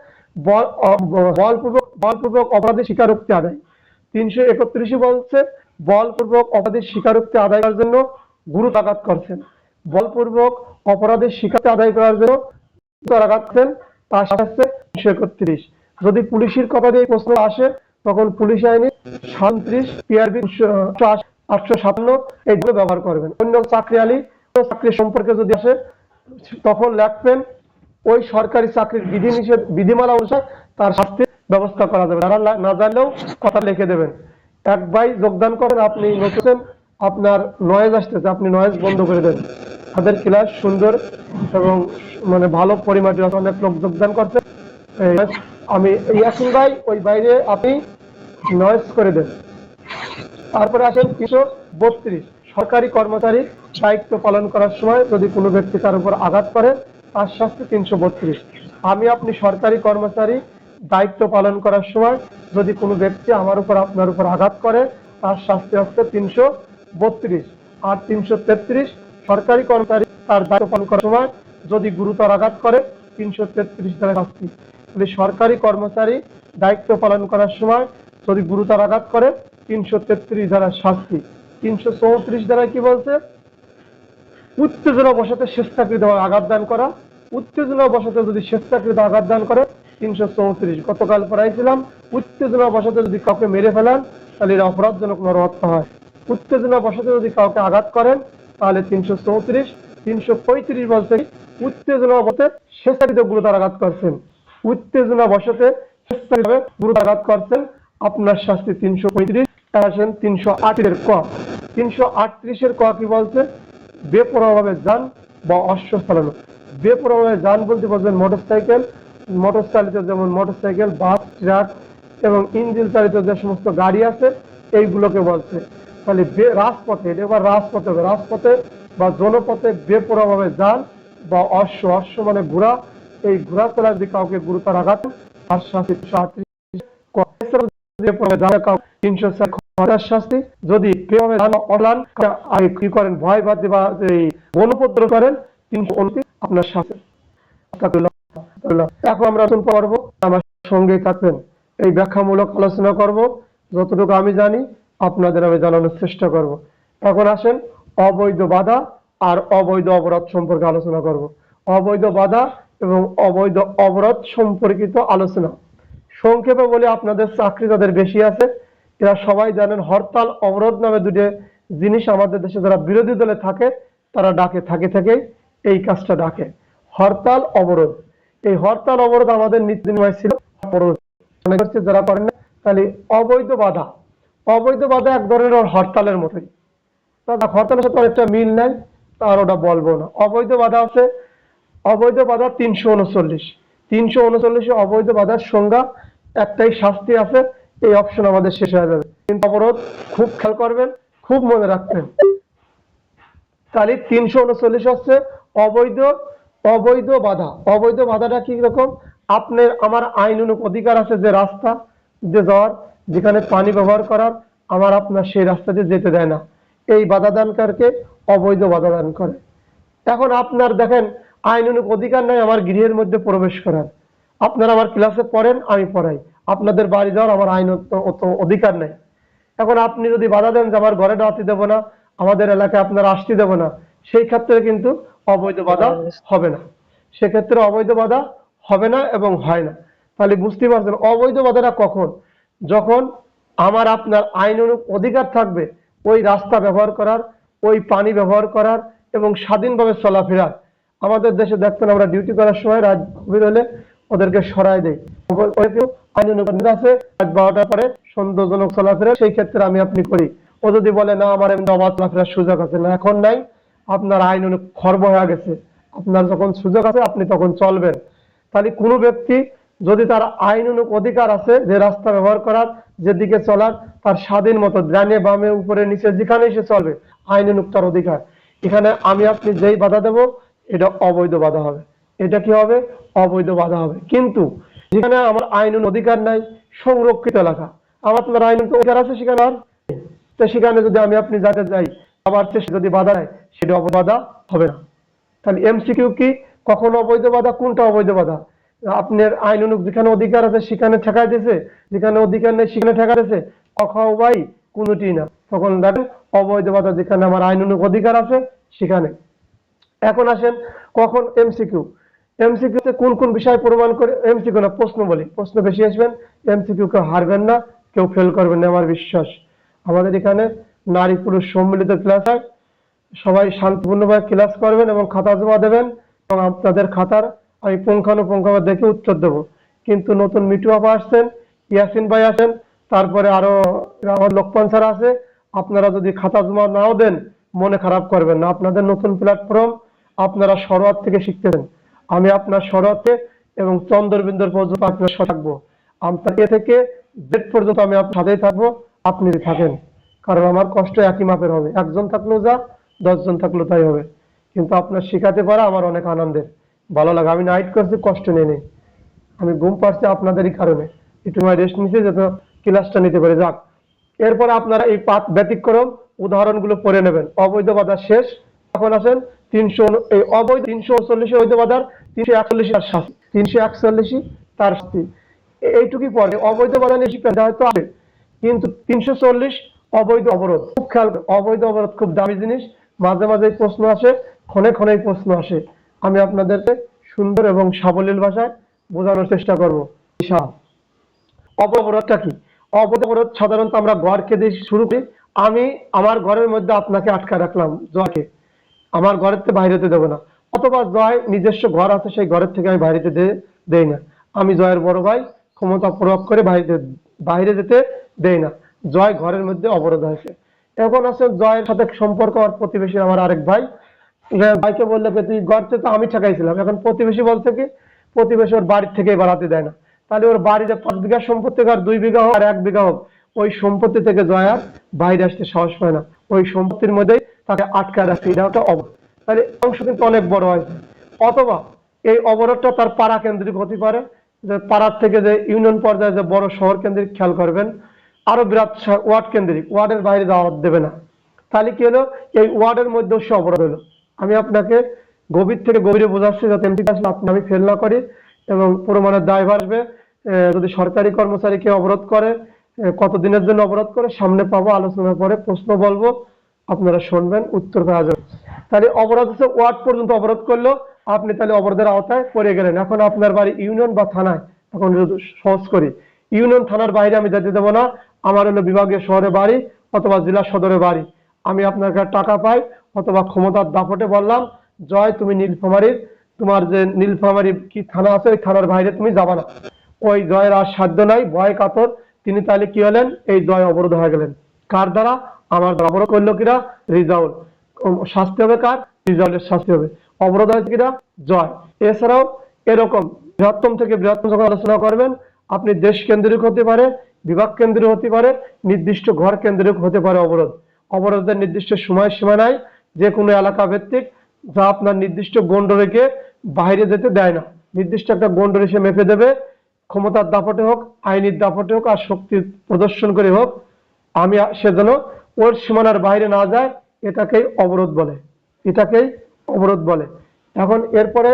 বলপূর্বক অপরাধী স্বীকারোক্তি আদায়। 331 বলছে বলপূর্বক অপরাধীর স্বীকারোক্তি আদায় করার জন্য গুরুতর আঘাত করছেন। বলপূর্বক অপরাধীর স্বীকারোক্তি আদায় করার জন্য গুরুতর আঘাত করছেন, তার শাস্তি 331। যদি পুলিশের কথা দিয়ে প্রশ্ন আসে তখন পুলিশ আইনে 37, পিআরবি 857 এইগুলো ব্যবহার করবেন। অন্য চাকরি সম্পর্কে যদি আসে তখন লিখবেন ওই সরকারি চাকরির বিধিমালা অনুসারে তার শাস্তির ব্যবস্থা করা যাবে। যারা না জানলেও কথা লিখে দেবেন। এক ভাই যোগদান করেন, আপনি নতুন, আপনার নয়েজ আসতেছে, আপনি নয়েজ বন্ধ করে দেন। তাদের ক্লাস সুন্দর এবং মানে ভালো পরিমাণে অনেক লোক যোগদান করছে। আমি ইয়াসিন ভাই ওই বাইরে আপনি নয়েজ করে দেন। তারপরে আসেন 332 সরকারি কর্মচারী দায়িত্ব পালন করার সময় যদি কোনো ব্যক্তি তার উপর আঘাত করে তার শাস্তি 332। আমি আপনি সরকারি কর্মচারী দায়িত্ব পালন করার সময় যদি কোনো ব্যক্তি আমার উপর আপনার উপর আঘাত করে তার শাস্তি হচ্ছে 332। আর 333 সরকারি কর্মচারী তার দায়িত্ব পালন করার সময় যদি গুরুতর আঘাত করে 333 দ্বারা শাস্তি। সরকারি কর্মচারী দায়িত্ব পালন করার সময় যদি গুরুতর আঘাত করে 333 দ্বারা শাস্তি। 334 দ্বারা কি বলছে? উত্তেজনা বশত স্বেচ্ছাকৃত আঘাত দান করা। উত্তেজনা বশত যদি স্বেচ্ছাকৃত আঘাত দান করে 334। গতকাল পড়াইছিলাম উত্তেজনা বশত যদি কাউকে মেরে ফেলান তাহলে এর অপরাধজনক নরহত্যা হয়। উত্তেজনা বশত যদি কাউকে আঘাত করেন তাহলে 334। 335 বলছে উত্তেজনা বসতে স্বেচ্ছাকৃত গুরুতরাঘাত করছেন, উত্তেজনা বসতে স্বেচ্ছাকৃতভাবে গুরুতরাঘাত করছেন, আপনার শাস্তি 335। আসেন 338-এর ক। 338-এর ক কি বলছে? বেপরোয়াভাবে যান বা অশ্ব চালানো। বেপরোয়াভাবে যান বলতে বলছেন মোটরসাইকেল, মোটর চালিত যেমন মোটরসাইকেল, বাস, ট্রাক এবং ইঞ্জিন চালিত যে সমস্ত গাড়ি আছে এইগুলোকে বলছে। তাহলে রাজপথে, এটা এবার রাজপথে হবে, রাজপথে বা জনপথে বেপরোয়াভাবে যান বা অশ্ব, অশ্ব মানে ঘোড়া, এই ঘোড়া চালায় যদি কাউকে গুরুতর আঘাত, তার শাস্তি 338। শাস্তি যদি কি করেন, ভয় বাদ বা এই গণপদ্র করেন 329 আপনার শাস্তি। এখন আমরা পর্ব আমার সঙ্গে থাকবেন, এই ব্যাখ্যামূলক আলোচনা করব, যতটুকু আমি জানি আপনাদের আমি জানানোর চেষ্টা করব। এখন আসেন অবৈধ বাধা আর অবৈধ অবরোধ সম্পর্কে আলোচনা করব। অবৈধ বাধা এবং অবৈধ অবরোধ সম্পর্কিত আলোচনা সংক্ষেপে বলে, আপনাদের চাকরি যাদের বেশি আছে এরা সবাই জানেন হরতাল অবরোধ নামে দুটো জিনিস আমাদের দেশে যারা বিরোধী দলে থাকে তারা ডাকে, থেকেই এই কাজটা ডাকে, হরতাল অবরোধ। এই হরতাল অবরোধ আমাদের নীতিনিয়ম ছিল অবরোধ যারা করেন না। তাহলে অবৈধ বাধা, অবৈধ বাধা এক ধরনের হরতালের মতোই, হরতালের সাথে অনেকটা মিল নাই, তার ওটা বলবো না। অবৈধ বাধা আছে, অবৈধ বাধা 339। 339 অবৈধ বাধার সংজ্ঞা একটাই, শাস্তি আছে, এই অপশন আমাদের শেষ হয়ে যাবে। কিন্তু অবরোধ খুব খেয়াল করবেন, খুব মনে রাখবেন। তাহলে 339 হচ্ছে অবৈধ, অবৈধ বাধা। অবৈধ বাধাটা কি রকম? আপনার আমার আইনানুগ অধিকার আছে যে রাস্তা দিয়ে যাওয়ার, যেখানে পানি ব্যবহার করার, আমার আপনার সেই রাস্তা দিয়ে যেতে দেয় না, এই বাধা দানকারকে অবৈধ বাধা দান করে। এখন আপনার দেখেন আইনানুগ অধিকার নাই আমার গৃহের মধ্যে প্রবেশ করার, আপনারা আমার ক্লাসে পড়েন, আমি পড়াই, আপনাদের বাড়ি যাওয়ার আমার আইনত অধিকার নাই। এখন আপনি যদি বাধা দেন যে আমার ঘরে ঢাকতে দেবো না, আমাদের এলাকায় আপনারা আসতে দেবো না, সেই ক্ষেত্রে কিন্তু অবৈধ বাধা হবে না, সেক্ষেত্রে অবৈধ বাধা হবে না এবং হয় না। তাহলে বুঝতে পারছেন অবৈধ বাধাটা কখন? যখন আমার আপনার আইনানুগ অধিকার থাকবে ওই রাস্তা ব্যবহার করার, ওই পানি ব্যবহার করার এবং স্বাধীনভাবে চলাফেরার। আমাদের দেশে দেখতেন আমরা ডিউটি করার সময় রাত গভীর হলে ওদেরকে সরাই দেয়, আইনানুগ আছে রাত 12টার পরে সন্দেহজনক চলাফেরা, সেই ক্ষেত্রে আমি আপনি করি। ও যদি বলে না আমার এমনি অবাধ চলাফেরার সুযোগ আছে, না এখন নাই, আপনার আইনানুগ খর্ব হয়ে গেছে, আপনার যখন সুযোগ আছে আপনি তখন চলবেন। তাহলে কোনো ব্যক্তি যদি তার আইনানুগ অধিকার আছে যে রাস্তা ব্যবহার করার, যেদিকে চলার, তার স্বাধীন মতো ডানে বামে উপরে নিচে যেখানে সে চলবে, আইনানুগ তার অধিকার, এখানে আমি আপনি যেই বাধা দেব এটা অবৈধ বাধা হবে। এটা কি হবে? অবৈধ বাধা হবে। কিন্তু যেখানে আমার আইনানুগ অধিকার নাই, সংরক্ষিত এলাকা, আমার আপনার আইনানুগ অধিকার আছে সেখানে, আর তো সেখানে যদি আমি আপনি যাতে যাই আবার চেষ্টা যদি বাধা দেয় সেটা অববাধা হবে না। তাহলে এমসিকিউ কি? কখন অবৈধ বাধা, কোনটা অবৈধ বাধা? আপনার আইনানুগ যেখানে অধিকার আছে সেখানে ঠেকাই দিয়েছে, যেখানে অধিকার নেই সেখানে ঠেকা দিয়েছে, কখাও ভাই কোনোটি না। তখন দেখেন অবৈধ বাধা যেখানে আমার আইনানুগ অধিকার আছে সেখানে। এখন আসেন কখন এমসিকিউ। এমসিকিউ তে কোন কোন বিষয় প্রমাণ করে, এমসিকিউ না প্রশ্ন বলি, প্রশ্ন বেশি আসবেন, এমসিকিউ কেউ হারবেন না, কেউ ফেল করবেন না আমার বিশ্বাস। আমাদের এখানে নারী পুরুষ সম্মিলিত ক্লাস হয়, সবাই শান্তিপূর্ণভাবে ক্লাস করবেন এবং খাতা জমা দেবেন এবং আপনাদের খাতার আমি পুঙ্খানুপুঙ্খভাবে দেখে উত্তর দেব। কিন্তু নতুন মিটু আপা আসছেন, ইয়াসিন ভাই আছেন, তারপরে আরো আমার লোকমান স্যার আছে, আপনারা যদি খাতা জমা নাও দেন মনে খারাপ করবেন না, আপনাদের নতুন প্ল্যাটফর্ম, আপনারা শরৎ থেকে শিখতেছেন, আমি আপনার শরৎে এবং চন্দ্রবিন্দুর পর্যন্ত আপনার সাথে থাকবো, আপনার এ থেকে জেড পর্যন্ত আমি আপনার সাথেই থাকবো, আপনি থাকেন, কারণ আমার কষ্ট একই মাপের হবে, একজন থাকলেও যা 10 জন থাকলেও তাই হবে। কিন্তু আপনার শেখাতে পারা আমার অনেক আনন্দের, ভালো লাগে। আমি নাইট করছি, কষ্ট নিয়ে নেই, আমি ঘুম পাচ্ছি আপনাদেরই কারণে, একটু রেস্ট নিচ্ছে যাতে ক্লাসটা নিতে পারে। যাক, এরপরে আপনারা এই পাঠ ব্যতিক্রম উদাহরণগুলো পড়ে নেবেন। অবৈধ বাধা শেষ। এখন আসেন 300, এই অবৈধ 339 অবৈধ বাধার 341 তার শাস্তি, 341 তার শাস্তি, এইটুকুই পড়ে। অবৈধ বাধা নিয়ে শিক্ষা হয়তো আছে, কিন্তু 340 অবৈধ অবরোধ খুব খেয়াল। অবৈধ অবরোধ খুব দামি জিনিস, মাঝে মাঝে প্রশ্ন আসে, ক্ষণে ক্ষণে প্রশ্ন আসে, আমি আপনাদেরকে সুন্দর এবং সাবলীল ভাষায় বোঝানোর চেষ্টা করবো। অবরোধটা কি? অবরোধ সাধারণত আমরা ঘরকে দিয়ে শুরু করি, আমি আমার ঘরের মধ্যে আপনাকে আটকা রাখলাম, জোয়াকে আমার ঘরের থেকে বাইরে হতে দেবো না, অথবা জয় নিজস্ব ঘর আছে, সেই ঘরের থেকে আমি বাইরে যেতে দেই না। আমি জয়ের বড় ভাই, ক্ষমতা প্রয়োগ করে বাইরে যেতে দেই না। জয় ঘরের মধ্যে অবরোধ হয়েছে। এখন আছে জয়ের সাথে সম্পর্ক আর প্রতিবেশী আমার আরেক ভাই, ভাইকে বললে তুই ঘরতে তো আমি ঠেকাইছিলাম, এখন প্রতিবেশী বলছে কি প্রতিবেশী ওর বাড়ির থেকেই বাড়াতে দেয় না। তাহলে ওর বাড়িতে 5 বিঘা সম্পত্তি আর 2 বিঘা হোক আর 1 বিঘা হোক, ওই সম্পত্তি থেকে জয় আর বাইরে আসতে সাহস পায় না। ওই সম্পত্তির মধ্যেই তাকে আটকা রাখছে, এটা একটা অবরোধ। তাহলে অংশ কিন্তু অনেক বড় হয়েছে। অথবা এই অবরোধটা তার পাড়া কেন্দ্রিক হতে পারে, যে পাড়ার থেকে যে ইউনিয়ন পর্যায়ে যে বড় শহর কেন্দ্রিক, খেয়াল করবেন আরো বিরাট ওয়ার্ড কেন্দ্রিক, ওয়ার্ডের বাইরে দাওয়াত দেবে না। তাহলে কি হলো, এই ওয়ার্ডের মধ্যে সে অবরোধ হলো। আমি আপনাকে গভীর থেকে গভীরে বোঝাচ্ছি যাতে আপনি আমি ফেল না করি এবং প্রমাণের দায় আসবে। যদি সরকারি কর্মচারীকে অবরোধ করে, কতদিনের জন্য অবরোধ করে সামনে পাবো, আলোচনার পরে প্রশ্ন বলবো, আপনারা শুনবেন, উত্তর পাওয়া যাবে। তাহলে অবরোধ হচ্ছে ওয়ার্ড পর্যন্ত অবরোধ করলো, আপনি তাহলে অবরোধের আওতায় পড়ে গেলেন। এখন আপনার বাড়ি ইউনিয়ন বা থানায়, এখন সহজ করি, ইউনিয়ন থানার বাইরে আমি যেতে দেবো না। আমার হলো বিভাগীয় শহরে বাড়ি অথবা জেলা সদরে বাড়ি, আমি আপনার কাছে টাকা পাই অথবা ক্ষমতার দাপটে বললাম জয় তুমি নীলফামারীর, তোমার যে নীলফামারী কি থানা আছে ওই থানার বাইরে তুমি যাবা না। ওই জয়ের আর সাধ্য নাই, ভয় কাতর, তিনি তাহলে কি হলেন, এই জয় অবরোধ হয়ে গেলেন। কার দ্বারা? আমার দ্বারা। অবরোধ করলো কিরা? রিজাউল। শাস্তি হবে কার? রিজাউলের শাস্তি হবে। অবরোধ হয়েছে কিরা? জয়। এছাড়াও এরকম বৃহত্তম থেকে বৃহত্তম যখন আলোচনা করবেন, আপনি দেশ কেন্দ্রিক হতে পারে, বিভাগ কেন্দ্রিক হতে পারে, নির্দিষ্ট ঘর কেন্দ্রিক হতে পারে অবরোধ। অবরোধের নির্দিষ্ট সময় সীমা নাই, যে কোনো এলাকা ভিত্তিক, যা আপনার নির্দিষ্ট গণ্ড রেখে বাইরে যেতে দেয় না। নির্দিষ্ট একটা গণ্ড রেখে মেপে দেবে, ক্ষমতার দাপটে হোক, আইনের দাপটে হোক, আর শক্তি প্রদর্শন করে হোক, আমি সেজন্য ওর সীমানার বাইরে না যায়, এটাকেই অবরোধ বলে, এটাকেই অবরোধ বলে। এখন এরপরে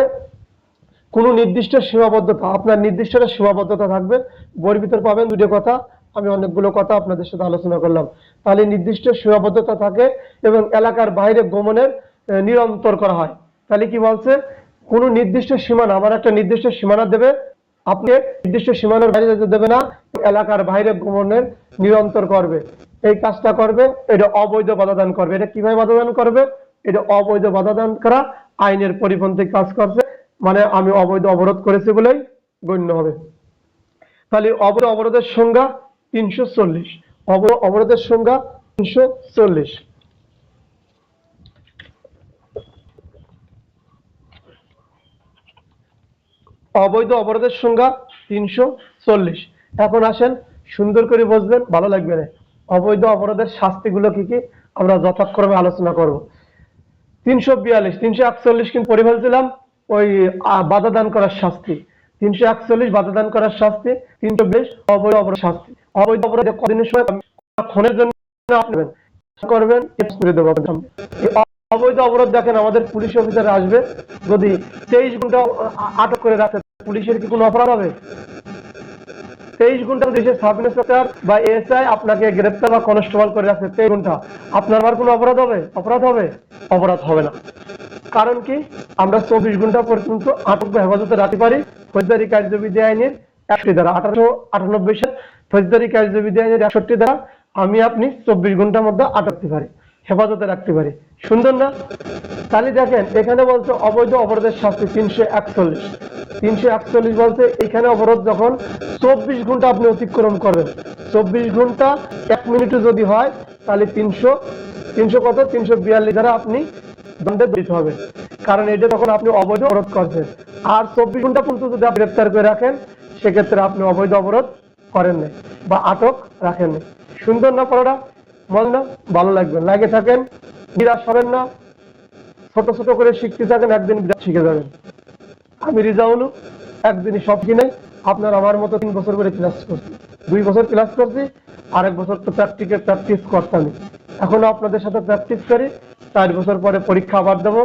কোনো নির্দিষ্ট সীমাবদ্ধতা, আপনার নির্দিষ্ট একটা সীমাবদ্ধতা থাকবে। বইয়ের ভিতর পাবেন দুটো কথা, আমি অনেকগুলো কথা আপনাদের সাথে আলোচনা করলাম। তাহলে নির্দিষ্ট সীমাবদ্ধতা থাকে এবং এলাকার বাইরে গমনের নিরন্তর করা হয়। তাহলে কি বলছে, কোনো নির্দিষ্ট সীমানা, আমার একটা নির্দিষ্ট সীমানা দেবে, আপনি নির্দিষ্ট সীমানার বাইরে যেতে দেবে না, এলাকার বাইরে গমনের নিরন্তর করবে। এই কাজটা করবে, এটা অবৈধ বাধাদান করবে। এটা কিভাবে বাধাদান করবে? এটা অবৈধ বাধাদান করা, আইনের পরিপন্থী কাজ করছে, মানে আমি অবৈধ অবরোধ করেছি বলেই গণ্য হবে। তাহলে অবরোধের সংজ্ঞা 340, অবরোধের সংজ্ঞা 340। অবৈধ অবরোধের সংজ্ঞা 340। এখন আসেন, সুন্দর করে বুঝবেন, ভালো লাগবে না। অবৈধ অবরোধের শাস্তিগুলো কি কি আমরা যথাক্রমে আলোচনা করব। 342, 341 কিন্তু পড়ে ফেলছিলাম, ওই বাধা দান করার শাস্তি। 341 বাধা দান করার শাস্তি, 342 অবৈধ অপরাধ শাস্তি। অবৈধ অপরাধে কদিনের সময় ক্ষণের জন্য আপনি করবেন, করে দেবো। অবৈধ অবরোধ দেখেন, আমাদের পুলিশ অফিসার আসবে, যদি 23 ঘন্টা আটক করে রাখে, পুলিশের কি কোনো অপরাধ হবে? 23 ঘন্টা দেশের সাব ইন্সপেক্টর বা এসআই আপনাকে গ্রেপ্তার বা কনস্টেবল করে রাখছে 23 ঘন্টা, আপনার আবার কোনো অপরাধ হবে? অপরাধ হবে? অপরাধ হবে না। কারণ কি, আমরা 24 ঘন্টা পর্যন্ত আটক বা হেফাজতে রাখতে পারি ফৌজদারি কার্যবিধি আইনের 61 ধারা, 1898 সাল ফৌজদারি কার্যবিধি আইনের 61 ধারা আমি আপনি 24 ঘন্টার মধ্যে আটকতে পারি, হেফাজতে রাখতে পারি। সুন্দর না? তাহলে দেখেন এখানে বলছে অবৈধ অবরোধের শাস্তি 341। 341 বলছে এখানে অবরোধ যখন 24 ঘন্টা আপনি অতিক্রম করবেন, 24 ঘন্টা 1 মিনিটও যদি হয়, তাহলে 300 কত 342 দ্বারা আপনি দণ্ডে দিতে হবে। কারণ এটা তখন আপনি অবৈধ অবরোধ করছেন। আর 24 ঘন্টা পর্যন্ত যদি আপনি গ্রেপ্তার করে রাখেন, সেক্ষেত্রে আপনি অবৈধ অবরোধ করেন নাই বা আটক রাখেন নাই। সুন্দর না পড়াটা? মন না? ভালো লাগবে, লাগে থাকেন, নিরাশ হবেন না, ছোট ছোট করে শিখতে থাকেন, একদিন বিরাট শিখে যাবেন। আমি রিজাউল, একদিনই সব কিনে, আপনার আমার মতো 3 বছর করে ক্লাস করছি, 2 বছর ক্লাস করছি, আরেক বছর তো প্র্যাকটিস করতামই। এখনো আপনাদের সাথে প্র্যাকটিস করি, 4 বছর পরে পরীক্ষা আবার দেবো,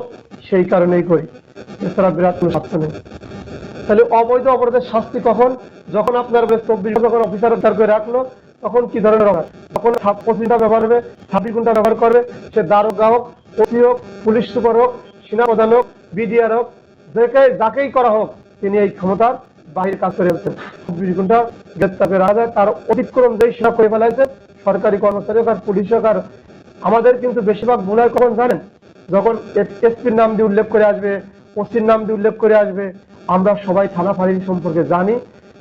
সেই কারণেই করি, এছাড়া বিরাট কোনো স্বার্থ নেই। তাহলে অবৈধ অপরাধের শাস্তি কখন? যখন আপনার 24 যখন অফিসার উদ্ধার করে রাখলো, তখন কি ধরনের অপরাধ? তখন 25 ঘন্টা ব্যবহার হবে, 26 ঘন্টা ব্যবহার করবে, সে দারোগা হোক, ওসি হোক, পুলিশ সুপার হোক, সেনাপ্রধান হোক, বিডিআর হোক, যাকেই করা হোক, তিনি এই ক্ষমতার বাহির কাজ করে ফেলছেন। 24 ঘন্টা গ্রেপ্তার করে রাখা যায়, তার অতিক্রম যেই সেনা করে ফেলাইছে, সরকারি কর্মচারী হোক আর পুলিশ হোক। আর আমাদের কিন্তু বেশিরভাগ ভুল হয় কখন জানেন? যখন এসপির নাম দিয়ে উল্লেখ করে আসবে, ওসির নাম দিয়ে উল্লেখ করে আসবে। আমরা সবাই থানা ফাঁড়ি সম্পর্কে জানি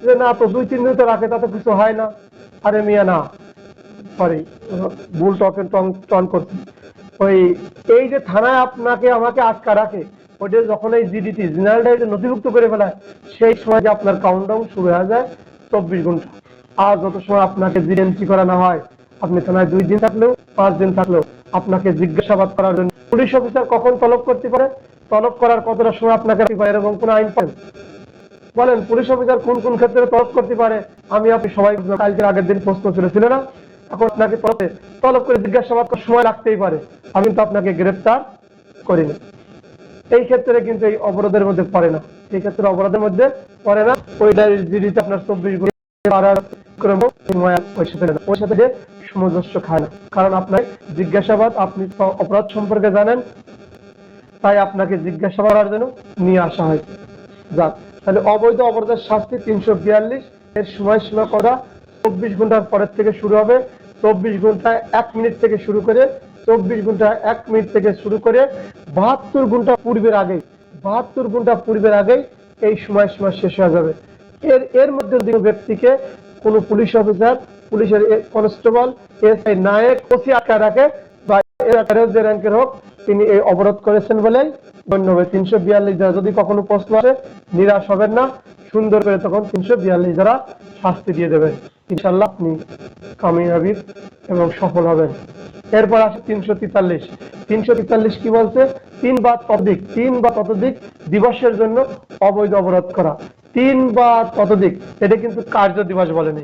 যে না তো 2-3 দিন তো রাখে, তাতে কিছু হয় না। আরে মিয়া না, সরি, ভুল টন করছি। ওই এই যে থানায় আপনাকে আমাকে আটকা রাখে, ওটা যখন এই জিডিটি জেনারেল ডায়েরিতে নথিভুক্ত করে ফেলায়, সেই সময় যে আপনার কাউন্টডাউন শুরু হয়ে যায় 24 ঘন্টা। আর যত সময় আপনাকে জিডি এন্ট্রি করা না হয়, আপনি থানায় 2 দিন থাকলেও 5 দিন থাকলেও আপনাকে জিজ্ঞাসাবাদ করার জন্য পুলিশ অফিসার কখন তলব করতে পারে, তলব করার কতটা সময় আপনাকে এরকম কোন আইন পান? বলেন পুলিশ অফিসার কোন কোন ক্ষেত্রে তলব করতে পারে? আমি আপনি সবাই কালকের আগের দিন প্রশ্ন ছিল না? এখন আপনাকে তলব করে জিজ্ঞাসাবাদ করার সময় লাগতেই পারে, আমি তো আপনাকে গ্রেফতার করি না। এই ক্ষেত্রে কিন্তু এই অবরোধের মধ্যে পড়ে না, এই ক্ষেত্রে অবরোধের মধ্যে পড়ে না। ওই জিডিতে আপনার 24 ঘন্টা ওই সাথে সামঞ্জস্য খায় না, কারণ আপনার জিজ্ঞাসাবাদ, আপনি অপরাধ সম্পর্কে জানেন, তাই আপনাকে জিজ্ঞাসাবাদ করার জন্য নিয়ে আসা হয়েছে। যাক, তাহলে অবৈধ অবরোধের শাস্তি 342 এর সময়সীমা করা 24 ঘন্টার পরের থেকে শুরু হবে। 24 ঘন্টায় 1 মিনিট থেকে শুরু করে 24 ঘন্টায় 1 মিনিট থেকে শুরু করে 72 ঘন্টা পূর্বের আগেই 72 ঘন্টা পূর্বের আগেই এই সময়সীমা শেষ হয়ে যাবে। এর মধ্যে কোনো ব্যক্তিকে কোনো পুলিশ অফিসার, পুলিশের কনস্টেবল, এসআই, নায়ক, ওসি আটকা রাখে বা যে র্যাঙ্কের হোক, তিনি এই অবরোধ করেছেন বলেই গণ্য হবে। 342 দ্বারা যদি কখনো প্রশ্ন আসে, নিরাশ হবেন না, সুন্দর করে তখন 342 দ্বারা শাস্তি দিয়ে দেবেন। ইনশাল্লাহ আপনি কামিয়াবি এবং সফল হবেন। এরপর আসে 343। 343 কি বলছে? 3 বা ততোধিক দিবসের জন্য অবৈধ অবরোধ করা। 3 বা ততোধিক, এটা কিন্তু কার্য দিবস বলেনি।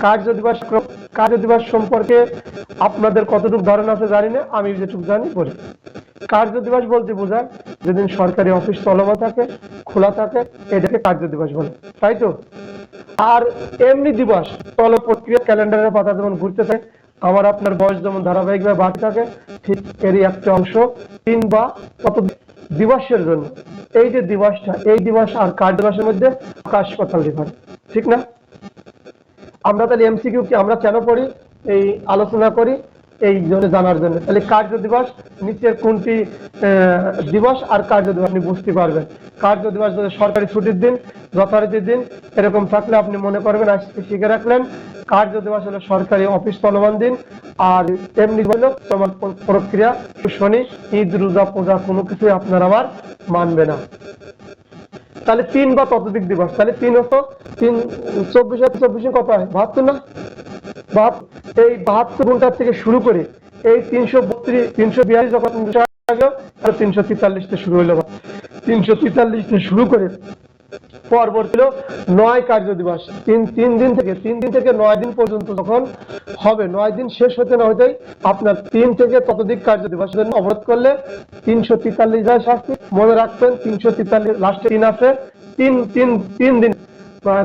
কার্য দিবস সম্পর্কে আপনাদের কতটুকু ধারণা আছে জানি না, আমি যেটুকু জানি বলি। কার্য দিবস বলতে বোঝায় যেদিন সরকারি অফিস চলমান থাকে, খোলা থাকে, এটাকে কার্য দিবস বলে, তাই তো? আর এমনি দিবস চল প্রক্রিয়া ক্যালেন্ডারের পাতা যেমন ঘুরতে থাকে, আমার আপনার বয়স যেমন ধারাবাহিকভাবে বাড়তে থাকে, ঠিক এরই একটা অংশ 3 বা তত দিবসের জন্য। এই যে দিবসটা, এই দিবস আর কার্য দিবসের মধ্যে আকাশ পাতাল ডিফারেন্স, ঠিক না? আমরা তাহলে এমসিকিউ কি আমরা কেন পড়ি, এই আলোচনা করি এই জন্য, জানার জন্য। তাহলে কার্য দিবস নিচের কোনটি দিবস আর কার্য দিবস আপনি বুঝতে পারবেন। কার্য দিবস যদি সরকারি ছুটির দিন, যথারীতির দিন এরকম থাকলে আপনি মনে করবেন, আজকে শিখে রাখলেন। কার্য দিবস হলো সরকারি অফিস চলমান দিন, আর এমনি হলো তোমার প্রক্রিয়া, শনি, ঈদ, রোজা, পূজা কোনো কিছুই আপনার আমার মানবে না। তাহলে 3 বা ততোধিক দিবস, তাহলে 3 হতো 3, 24 কত হয়? 72 না? এই 72 ঘন্টা থেকে শুরু করে এই 342 যখন 343 শুরু হলো। 343 শুরু করে পরবর্তী 9 কার্য দিবস, 3 দিন থেকে 9 দিন পর্যন্ত যখন হবে, 9 দিন শেষ হতে না হতেই আপনার 3 থেকে ততোধিক কার্য দিবস অবরোধ করলে 343 যায় শাস্তি। মনে রাখবেন 343 লাস্টে 3 আছে, 3 দিন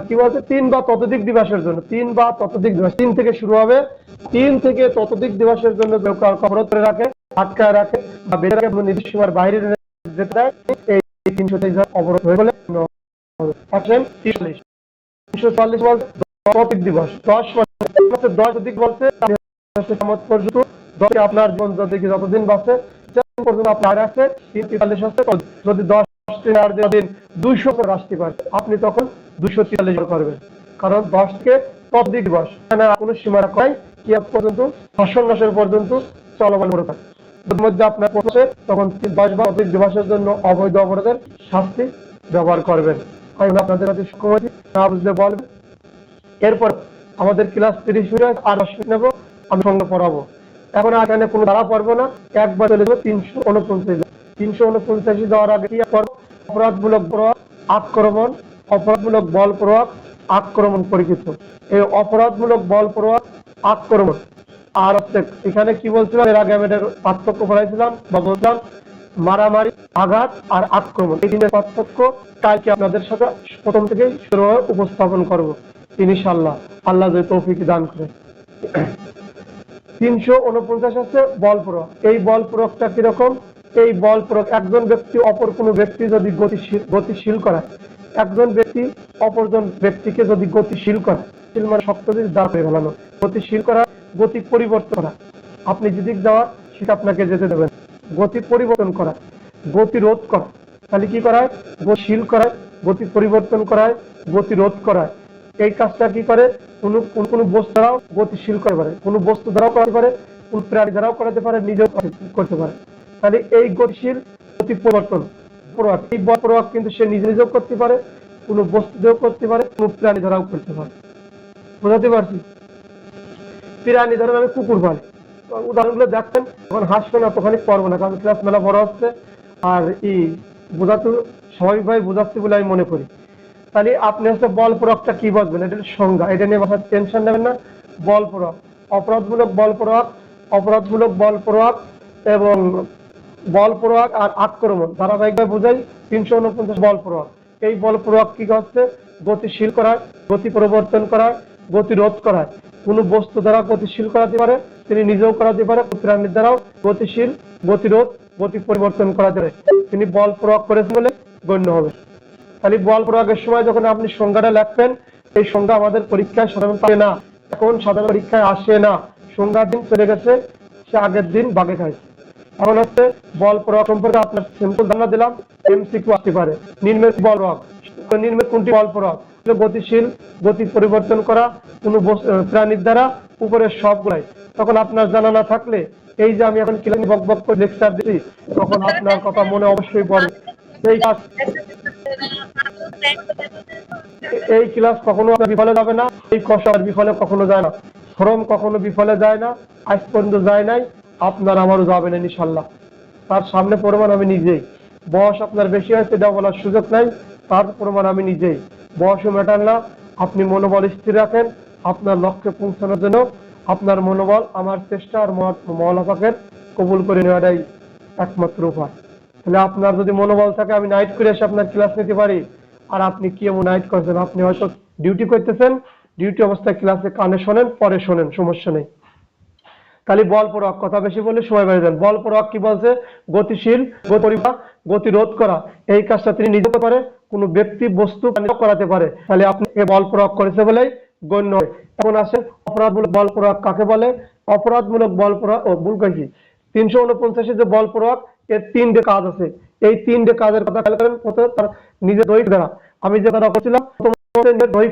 কি বলছে, 3 বা ততোধিক দিবসের জন্য। 3 বা ততোধিক দিবস, 3 থেকে শুরু হবে। 3 থেকে ততোধিক দিবসের জন্য অবরোধ করে রাখে, আটকায় রাখে বা বেঁধে রাখে, নির্দিষ্ট সীমার বাইরে যেতে দেয়, এই 343 অবরোধ হয়ে গেলে 340 বলতে ততোধিক দিবস, 10 মাসে 10 অধিক বলতে পর্যন্ত আপনার জীবন যতদিন বাঁচে পর্যন্ত আপনার আছে 343 হচ্ছে। যদি 10 দিন 200 করে আসতে পারে, আপনি তখন 243 করবেন, কারণ 10 থেকে ততোধিক দিবস কোনো সীমা রাখাই কি পর্যন্ত শাসন নাশের পর্যন্ত চলমান করে থাকে। মধ্যে আপনার পৌঁছে তখন 10 বা অধিক দিবসের জন্য অবৈধ অবরোধের শাস্তি ব্যবহার করবেন। আমি আপনাদের কাছে সক্ষম হয়েছি, না বুঝলে বলবেন। এরপর আমাদের ক্লাস 30 মিনিট আর 10 মিনিট নেবো, আমি সঙ্গে পড়াবো। এখন আর এখানে কোনো ধারা পড়বো না, একবার চলে যাবো 349। 349 দেওয়ার আগে কি করবো? অপরাধমূলক প্রয়োগ, আক্রমণ, অপরাধমূলক বল প্রয়োগ, আক্রমণ পরিচিত। এই অপরাধমূলক বল প্রয়োগ, আক্রমণ আর এখানে কি বলছিলাম, এর আগে আমি এটার পার্থক্য পড়াইছিলাম বা বলছিলাম, মারামারি, আঘাত আর আক্রমণ, এই তিনের পার্থক্য কালকে আপনাদের সাথে প্রথম থেকেই শুরু উপস্থাপন করবো ইনশাআল্লাহ, আল্লাহ যদি তৌফিক দান করে। 349 হচ্ছে বল প্রয়োগ। এই বল প্রয়োগটা কিরকম? এই বল প্রয়োগ একজন ব্যক্তি অপর কোনো ব্যক্তি যদি গতিশীল করা, একজন ব্যক্তি অপরজন ব্যক্তিকে যদি গতিশীল করা, মানে শক্ত দিয়ে দাঁড় করে ফেলানো, গতিশীল করা, গতি পরিবর্তন করা, আপনি যেদিক যাওয়ার সেটা আপনাকে যেতে দেবেন, গতি পরিবর্তন করা, গতি রোধ করা, তাহলে কি করায়? গতিশীল করায়, গতি পরিবর্তন করায়, গতি রোধ করায়। এই কাজটা কি করে? কোন বস্তু দ্বারাও গতিশীল করতে পারে, কোন বস্তু দ্বারাও করতে পারে, কোন প্রাণী দ্বারাও করাতে পারে, নিজেও করতে পারে। তাহলে এই গতিশীল গতি পরিবর্তন প্রভাব, এই বল প্রভাব কিন্তু সে নিজে নিজেও করতে পারে, কোন বস্তু দিয়েও করতে পারে, কোন প্রাণী দ্বারাও করতে পারে। বোঝাতে পারছি? প্রাণী ধরেন আমি কুকুর পালি, উদাহরণগুলো দেখছেন, এখন হাসবেন এতখানি পারবো না, কারণ ক্লাস মেলা বড় হচ্ছে, আর বোঝাতে স্বাভাবিকভাবে বোঝাচ্ছি বলে আমি মনে করি। তাহলে আপনি হচ্ছে বল প্রয়োগটা কি বুঝবেন, এটা সংজ্ঞা, এটা নিয়ে মাথায় টেনশন নেবেন না। বল প্রয়োগ, অপরাধমূলক বল প্রয়োগ, অপরাধমূলক বল প্রয়োগ এবং বল প্রয়োগ আর আক্রমণ ধারাবাহিকভাবে বোঝাই। 349 বল প্রয়োগ। এই বল প্রয়োগ কি করছে? গতিশীল করায়, গতি পরিবর্তন করায়, গতি রোধ করায়। কোন বস্তু দ্বারা গতিশীল করাতে পারে, তিনি নিজেও করাতে পারে, প্রাণীর দ্বারাও গতিশীল, গতিরোধ, গতি পরিবর্তন করাতে পারে। তিনি বল প্রয়োগ করেছেন বলে গণ্য হবে। খালি বল প্রয়োগের সময় যখন আপনি সংজ্ঞাটা লিখবেন, এই সংজ্ঞা আমাদের পরীক্ষায় সাধারণত আসে না, এখন সাধারণ পরীক্ষায় আসে না। সংজ্ঞার দিন চলে গেছে, সে আগের দিন বাগে খাইছে। এখন হচ্ছে বল প্রয়োগ সম্পর্কে আপনার সিম্পল ধারণা দিলাম, এমসিকিউ আসতে পারে। নিম্নের বল প্রয়োগ, নিম্নের কোনটি বল প্রয়োগ? গতিশীল, গতি পরিবর্তন করা কোন প্রাণীর দ্বারা, উপরের সবগুলাই। তখন আপনার জানা না থাকলে, এই যে আমি এখন ক্লাস বক বক করে লেকচার দিচ্ছি, তখন আপনার কথা মনে অবশ্যই পড়ে। এই কাজ, এই ক্লাস কখনো বিফলে যাবে না, এই কষ্ট আর বিফলে কখনো যায় না, শ্রম কখনো বিফলে যায় না, আজ পর্যন্ত যায় নাই, আপনার আমারও যাবে না ইনশাল্লাহ। তার সামনে প্রমাণ আমি নিজেই। বয়স আপনার বেশি হয়েছে এটা বলার সুযোগ নাই, তার প্রমাণ আমি নিজেই। বয়সও ম্যাটার না, আপনি মনোবল স্থির রাখেন, আপনার লক্ষ্যে পৌঁছানোর জন্য আপনার মনোবল আমার চেষ্টা আর মওলা পাকের কবুল করে নেওয়াটাই একমাত্র উপায়। তাহলে আপনার যদি মনোবল থাকে, আমি নাইট করে এসে আপনার ক্লাস নিতে পারি। আর আপনি কি এমন নাইট করছেন, আপনি হয়তো ডিউটি করতেছেন, ডিউটি অবস্থায় ক্লাসে কানে শোনেন, পরে শোনেন, সমস্যা নেই। তাহলে বল প্রয়োগ, কথা বেশি বলে সময় বেড়ে যান। বল প্রয়োগ কি বলছে? গতিশীল, গতি রোধ করা। এই কাজটা তিনি নিজে করতে পারে, কোনো ব্যক্তি বস্তু করাতে পারে। তাহলে আপনি বল প্রয়োগ করেছে বলেই গণ্য হয়। এখন আসেন অপরাধমূলক বল প্রয়োগ কাকে বলে? অপরাধমূলক বল প্রয়োগ, ভুল করেছি, 349 যে বল প্রয়োগ, এর 3টে কাজ আছে। এই 3টে কাজের কথা খেয়াল করেন। প্রথমে তার নিজের দৈহিক দ্বারা, আমি যে কথা বলছিলাম, দৈহিক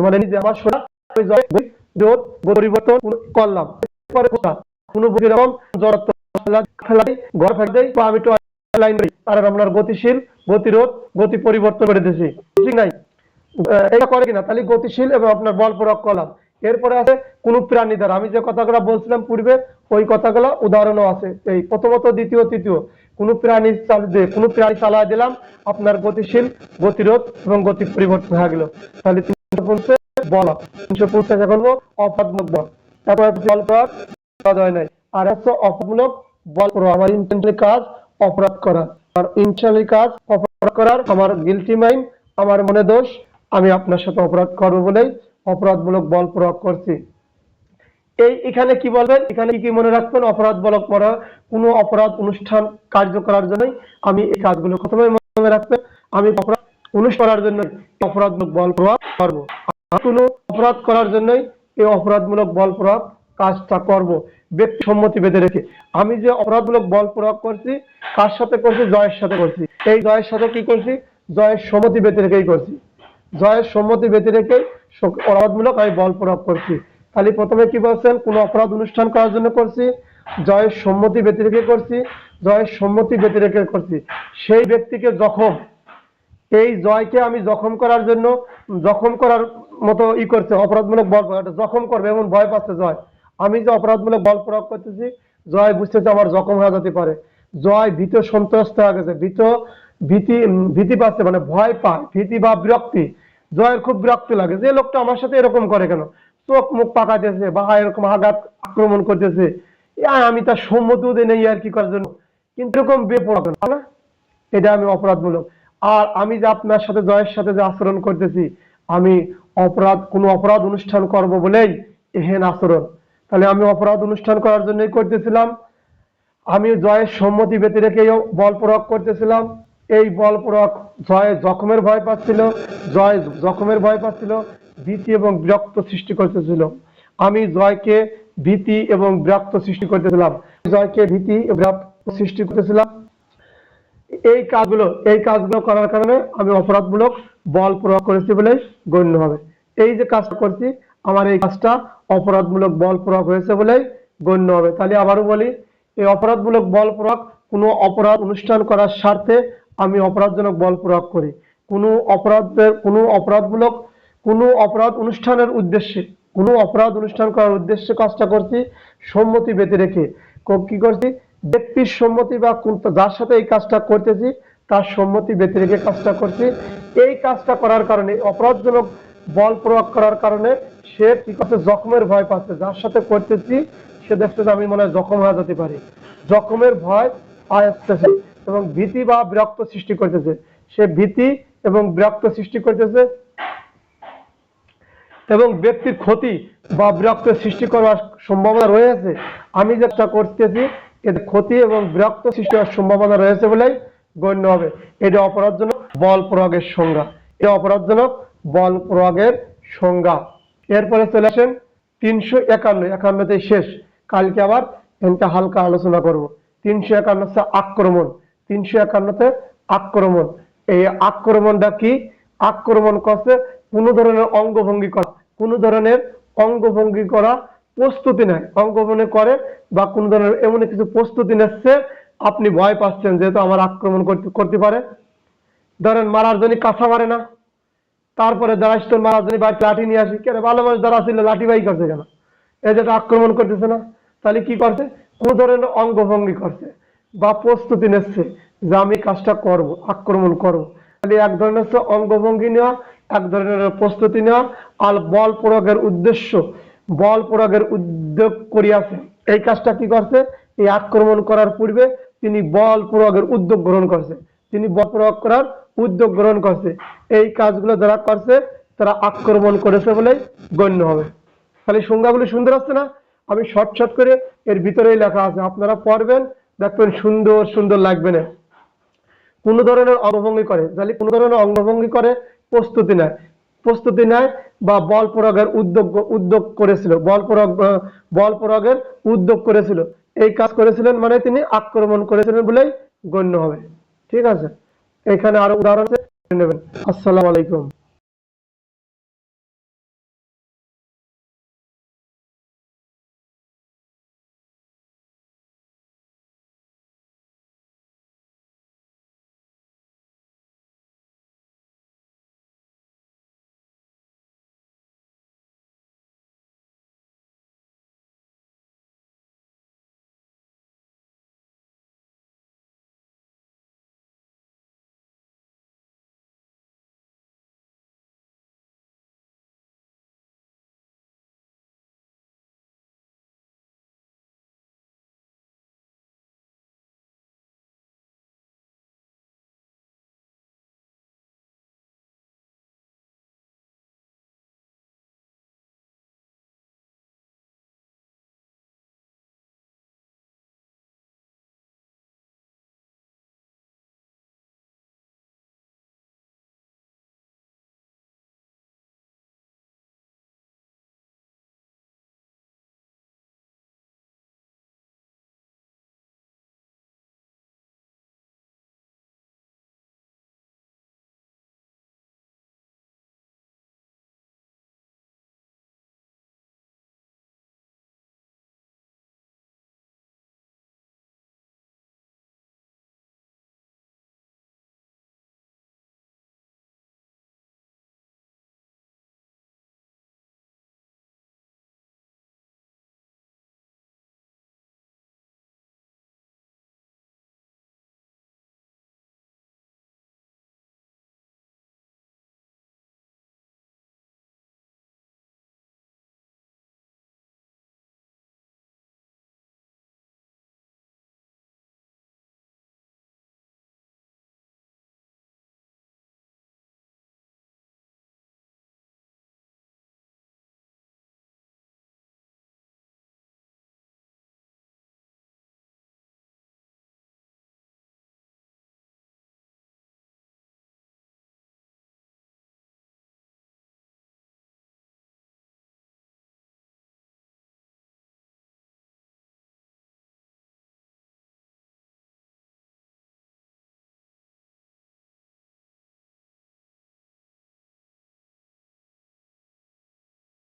মানে নিজে আমার শোনা, পরিবর্তন করলাম। গতিশীল, গতিরোধ, গতি পরিবর্তন করে দিয়েছি, ঠিক নাই? এটা করে কিনা? তাহলে গতিশীল এবং আপনার বল প্রয়োগ করলাম। এরপরে আছে কোন প্রাণী দ্বারা, আমি যে কথাগুলো বলছিলাম পূর্বে, ওই কথাগুলো উদাহরণও আছে। এই প্রথমত, দ্বিতীয়, তৃতীয়, কোন প্রাণী চালায় দিলাম, আপনার গতিশীল, গতিরোধ এবং গতি পরিবর্তন হয়ে গেল। তাহলে বল 350 করবো অপরাধমূলক বল। তারপর বল প্রয়োগ হয় নাই। আর হচ্ছে অপরাধমূলক বল প্রয়োগ, আমার ইন্টেনশনালি কাজ অপরাধ করা, আর ইন্টেনশনালি কাজ অপরাধ করার আমার গিলটি মাইন্ড, আমার মনে দোষ, আমি আপনার সাথে অপরাধ করবো বলেই অপরাধমূলক বল প্রয়োগ করছি। এখানে কি বলবেন, এখানে কি মনে রাখবেন? অপরাধমূলক কোনো অপরাধ অনুষ্ঠান কার্য করার জন্যই আমি এই কাজগুলো প্রথমে মনে রাখবেন। আমি অপরাধ অনুষ্ঠান করার জন্য অপরাধমূলক বল প্রয়োগ করবো, কোনো অপরাধ করার জন্যই এই অপরাধমূলক বল প্রয়োগ কাজটা করব, ব্যক্তি সম্মতি বেঁধে রেখে। আমি যে অপরাধমূলক বল প্রয়োগ করছি, কার সাথে করছি? জয়ের সাথে করছি। এই জয়ের সাথে কি করছি? জয়ের সম্মতি বেঁধে রেখেই করছি। জয়ের সম্মতি বেঁধে রেখে অপরাধমূলক আমি বল প্রয়োগ করছি। তাহলে প্রথমে কি বলছেন? কোন অপরাধ অনুষ্ঠান করার জন্য করছি, জয়ের সম্মতি বেঁধে রেখে করছি, জয়ের সম্মতি বেঁধে রেখে করছি। সেই ব্যক্তিকে জখম, এই জয়কে আমি জখম করার জন্য, জখম করার মতো করছে অপরাধমূলক বল প্রয়োগ, জখম করবে এমন ভয় পাচ্ছে জয়। আমি যে অপরাধমূলক বল প্রয়োগ করতেছি, জয় বুঝতেছে আমার জখম হয়ে যেতে পারে। জয় ভীত সন্ত্রস্ত হয়ে গেছে, ভীতি পাচ্ছে, মানে ভয় পায়, ভীতি বা বিরক্তি। জয়ের খুব বিরক্তি লাগে, যে লোকটা আমার সাথে এরকম করে কেন, চোখ মুখ পাকাতেছে বা এরকম আঘাত আক্রমণ করতেছে, আমি তার সম্মতিও দিই নেই আর কি করার জন্য, কিন্তু এরকম বেপরোয়া না, এটা আমি অপরাধমূলক। আর আমি যে আপনার সাথে জয়ের সাথে যে আচরণ করতেছি, আমি কোনো অপরাধ অনুষ্ঠান করব বলেই এহেন আচরণ। তাহলে আমি অপরাধ অনুষ্ঠান করার জন্যই করতেছিলাম, আমি জয়ের সম্মতি বেঁধে রেখে বল প্রয়োগ করতেছিলাম। এই বল প্রয়োগ, জয় জখমের ভয় পাচ্ছিল, জয় জখমের ভয় পাচ্ছিল, ভীতি এবং বিরক্ত সৃষ্টি করতেছিল। আমি জয়কে ভীতি এবং বিরক্ত সৃষ্টি করতেছিলাম, জয়কে ভীতি বিরক্ত সৃষ্টি করতেছিলাম। এই কাজগুলো করার কারণে আমি অপরাধমূলক বল প্রয়োগ করেছি বলে গণ্য হবে। এই যে কাজটা করছি, আমার এই কাজটা অপরাধমূলক বল প্রয়োগ হয়েছে বলেই গণ্য হবে। তাহলে আবারও বলি, এই অপরাধমূলক বল প্রয়োগ কোনো অপরাধ অনুষ্ঠান করার স্বার্থে আমি অপরাধজনক বল প্রয়োগ করি। কোনো অপরাধ অনুষ্ঠানের উদ্দেশ্যে, কোনো অপরাধ অনুষ্ঠান করার উদ্দেশ্যে কাজটা করছি, সম্মতি ব্যতি রেখে। কি করছি? ব্যক্তির সম্মতি বা যার সাথে এই কাজটা করতেছি তার সম্মতি ব্যতি রেখে কাজটা করছি। এই কাজটা করার কারণে, অপরাধজনক বল প্রয়োগ করার কারণে সে কি করছে? জখমের ভয় পাচ্ছে। যার সাথে করতেছি সে দেখছে যে আমি মনে হয় জখম হয়ে যেতে পারি, জখমের ভয় আসতেছে এবং ভীতি বা বিরক্ত সৃষ্টি করতেছে। সে ভীতি এবং বিরক্ত সৃষ্টি করতেছে এবং ব্যক্তির ক্ষতি বা বিরক্ত সৃষ্টি করার সম্ভাবনা রয়েছে। আমি যেটা করতেছি এতে ক্ষতি এবং বিরক্ত সৃষ্টি হওয়ার সম্ভাবনা রয়েছে বলেই গণ্য হবে। এটা অপরাধজনক বল প্রয়োগের সংজ্ঞা। এটা অপরাধজনক বল প্রয়োগের সংজ্ঞা। এরপরে চলে আসেন 351, শেষ। কালকে আবার এটা হালকা আলোচনা করব। 351 হচ্ছে আক্রমণ। 351-তে আক্রমণ। এই আক্রমণটা কি? আক্রমণ করছে কোনো ধরনের অঙ্গভঙ্গি করা, কোনো ধরনের অঙ্গভঙ্গি করা প্রস্তুতি নেয়, অঙ্গভঙ্গি করে বা কোনো ধরনের এমন কিছু প্রস্তুতি নিচ্ছে, আপনি ভয় পাচ্ছেন যেহেতু আমার আক্রমণ করতে পারে। ধরেন মারার জন্য কাঁচা মারে না, তারপরে দাঁড়াইস তোর মারার জন্য বাড়িতে লাঠি নিয়ে আসি, কেন ভালো মানুষ যারা ছিল লাঠি বাই করছে কেন? এই যেটা আক্রমণ করতেছে না, তাহলে কি করছে? কোন ধরনের অঙ্গভঙ্গি করছে বা প্রস্তুতি নিচ্ছে যে আমি কাজটা করব, আক্রমণ করব। তাহলে এক ধরনের হচ্ছে অঙ্গভঙ্গি নেওয়া, এক ধরনের প্রস্তুতি নেওয়া। আর বল প্রয়োগের উদ্দেশ্য, বল প্রয়োগের উদ্যোগ করিয়াছে। এই কাজটা কি করছে? এই আক্রমণ করার পূর্বে তিনি বল প্রয়োগের উদ্যোগ গ্রহণ করছে, তিনি বল প্রয়োগ করার উদ্যোগ গ্রহণ করছে। এই কাজগুলো যারা করছে তারা আক্রমণ করেছে বলেই গণ্য হবে। তাহলে সংজ্ঞাগুলি সুন্দর আসছে না? আমি শর্ট করে এর ভিতরেই লেখা আছে, আপনারা পড়বেন, দেখবেন সুন্দর সুন্দর লাগবে না। কোন ধরনের অঙ্গভঙ্গি করে, তাহলে কোন ধরনের অঙ্গভঙ্গি করে প্রস্তুতি নেয় বা বল প্রয়োগের উদ্যোগ করেছিল, বল প্রয়োগের উদ্যোগ করেছিল। এই কাজ করেছিলেন মানে তিনি আক্রমণ করেছিলেন বলেই গণ্য হবে। ঠিক আছে, এখানে আরো উদাহরণ নেবেন। আসসালামু আলাইকুম।